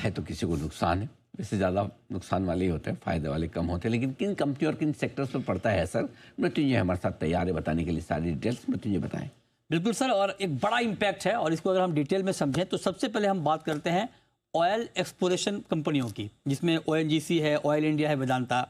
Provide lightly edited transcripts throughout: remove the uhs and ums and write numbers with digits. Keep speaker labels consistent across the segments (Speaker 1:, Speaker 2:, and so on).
Speaker 1: है तो किसी को नुकसान है, इससे ज़्यादा नुकसान वाले ही होते हैं, फ़ायदे वाले कम होते हैं। लेकिन किन कंपनी और किन सेक्टर्स पर पड़ता है असर, मृत्युंजय हमारे साथ तैयार है बताने के लिए सारी डिटेल्स। मृत्युंजय बताएं।
Speaker 2: बिल्कुल सर, और एक बड़ा इम्पैक्ट है, और इसको अगर हम डिटेल में समझें तो सबसे पहले हम बात करते हैं ऑयल एक्सप्लोरेशन कंपनियों की, जिसमें ONGC है, ऑयल इंडिया है, वेदांता।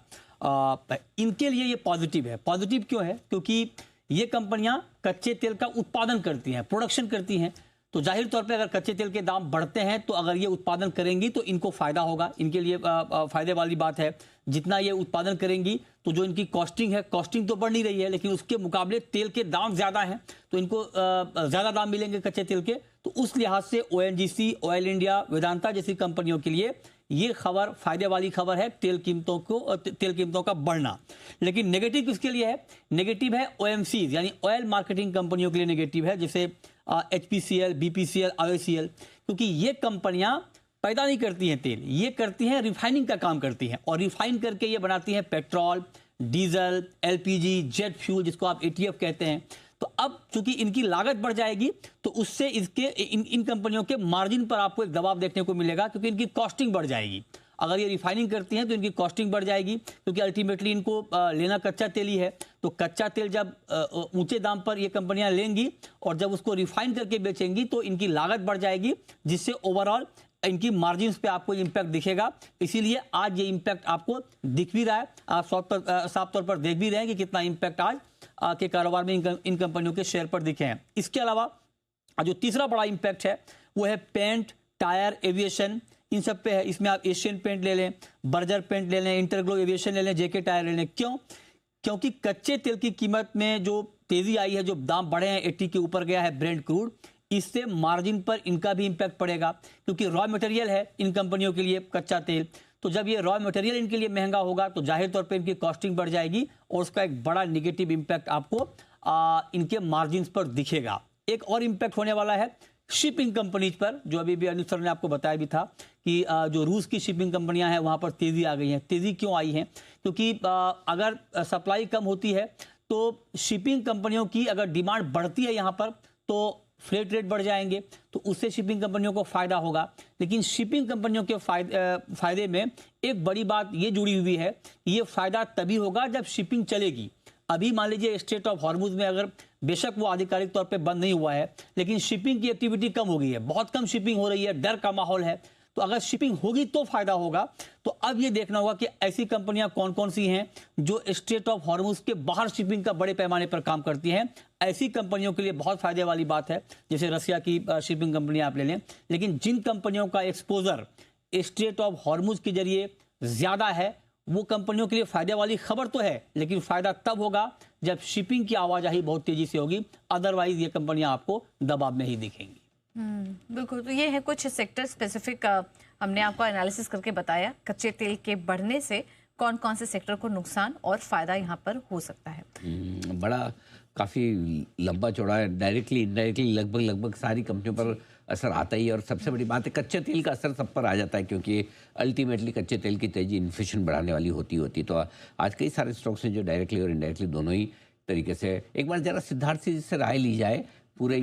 Speaker 2: इनके लिए ये पॉजिटिव है। पॉजिटिव क्यों है? क्योंकि ये कंपनियां कच्चे तेल का उत्पादन करती हैं, प्रोडक्शन करती हैं। तो जाहिर तौर पे अगर कच्चे तेल के दाम बढ़ते हैं तो अगर ये उत्पादन करेंगी तो इनको फायदा होगा, इनके लिए फायदे वाली बात है। जितना ये उत्पादन करेंगी तो जो इनकी कॉस्टिंग है, कॉस्टिंग तो बढ़ नहीं रही है, लेकिन उसके मुकाबले तेल के दाम ज़्यादा हैं, तो इनको ज़्यादा दाम मिलेंगे कच्चे तेल के। तो उस लिहाज से ONGC, ऑयल इंडिया, वेदांता जैसी कंपनियों के लिए ये खबर फायदे वाली खबर है, तेल कीमतों का बढ़ना। लेकिन नेगेटिव किसके लिए है? नेगेटिव है OMCs यानी ऑयल मार्केटिंग कंपनियों के लिए नेगेटिव है, जैसे HPCL, BPCL, IOCL, क्योंकि ये कंपनियां पैदा नहीं करती हैं तेल, ये करती हैं रिफाइनिंग का काम करती हैं, और रिफाइन करके ये बनाती हैं petrol, diesel, LPG, jet fuel, जिसको आप ATF कहते हैं। तो अब चूंकि इनकी लागत बढ़ जाएगी तो उससे इन कंपनियों के मार्जिन पर आपको एक दबाव देखने को मिलेगा, क्योंकि इनकी कॉस्टिंग बढ़ जाएगी। अगर ये रिफाइनिंग करती हैं तो इनकी कॉस्टिंग बढ़ जाएगी, क्योंकि अल्टीमेटली इनको लेना कच्चा तेल ही है। तो कच्चा तेल जब ऊंचे दाम पर ये कंपनियां लेंगी और जब उसको रिफाइन करके बेचेंगी तो इनकी लागत बढ़ जाएगी, जिससे ओवरऑल इनकी मार्जिन्स पे आपको इम्पैक्ट दिखेगा। इसीलिए आज ये इम्पैक्ट आपको दिख भी रहा है, आप साफ तौर पर देख भी रहे हैं कि कितना इम्पैक्ट आज के कारोबार में इन कंपनियों के शेयर पर दिखे हैं। इसके अलावा जो तीसरा बड़ा इम्पैक्ट है वो है पेंट, टायर, एविएशन, इन सब पे है। इसमें आप एशियन पेंट ले लें, बर्जर पेंट ले लें, इंटरग्लो एविएशन ले लें, JK टायर ले लें। क्यों? क्योंकि कच्चे तेल की कीमत में जो तेजी आई है, जो दाम बढ़े हैं, 80 के ऊपर गया है ब्रेंट क्रूड, इससे मार्जिन पर इनका भी इंपैक्ट पड़ेगा, क्योंकि रॉ मटेरियल है इन कंपनियों के लिए कच्चा तेल। तो जब ये रॉ मटेरियल इनके लिए महंगा होगा तो जाहिर तौर पे इनकी कॉस्टिंग बढ़ जाएगी, और उसका एक बड़ा निगेटिव इंपैक्ट आपको इनके मार्जिन पर दिखेगा। एक और इंपैक्ट होने वाला है शिपिंग कंपनीज पर, जो अभी भी अनिल सर ने आपको बताया भी था कि जो रूस की शिपिंग कंपनियां हैं वहां पर तेजी आ गई है। तेजी क्यों आई है? क्योंकि अगर सप्लाई कम होती है तो शिपिंग कंपनियों की अगर डिमांड बढ़ती है यहाँ पर तो फ्रेट रेट बढ़ जाएंगे, तो उससे शिपिंग कंपनियों को फायदा होगा। लेकिन शिपिंग कंपनियों के फायदे में एक बड़ी बात ये जुड़ी हुई है, ये फायदा तभी होगा जब शिपिंग चलेगी। अभी मान लीजिए स्ट्रेट ऑफ हॉर्मुज में अगर बेशक वो आधिकारिक तौर पे बंद नहीं हुआ है, लेकिन शिपिंग की एक्टिविटी कम हो गई है, बहुत कम शिपिंग हो रही है, डर का माहौल है। तो अगर शिपिंग होगी तो फायदा होगा। तो अब ये देखना होगा कि ऐसी कंपनियां कौन कौन सी हैं जो स्ट्रेट ऑफ हॉर्मुज के बाहर शिपिंग का बड़े पैमाने पर काम करती हैं। ऐसी कंपनियों के लिए बहुत फायदे वाली बात है, जैसे रसिया की शिपिंग कंपनियां आप ले लें। लेकिन जिन कंपनियों का एक्सपोजर स्ट्रेट ऑफ हॉर्मुज के जरिए ज्यादा है, वो कंपनियों के लिए फायदे वाली खबर तो है, लेकिन फायदा तब होगा जब शिपिंग की आवाजाही बहुत तेजी से होगी। अदरवाइज ये कंपनियां आपको दबाव में ही दिखेंगी।
Speaker 3: बिल्कुल। तो ये है कुछ सेक्टर स्पेसिफिक हमने आपको एनालिसिस करके बताया, कच्चे तेल के बढ़ने से कौन कौन से सेक्टर को नुकसान और फायदा यहाँ पर हो सकता है।
Speaker 1: बड़ा काफ़ी लंबा चौड़ा है, डायरेक्टली इनडायरेक्टली लगभग सारी कंपनियों पर असर आता ही है। और सबसे बड़ी बात है कच्चे तेल का असर सब पर आ जाता है, क्योंकि अल्टीमेटली कच्चे तेल की तेजी इन्फ्लेशन बढ़ाने वाली होती है। तो आज कई सारे स्टॉक्स हैं जो डायरेक्टली और इनडायरेक्टली दोनों ही तरीके से, एक बार जरा सिद्धार्थ जी से राय ली जाए पूरे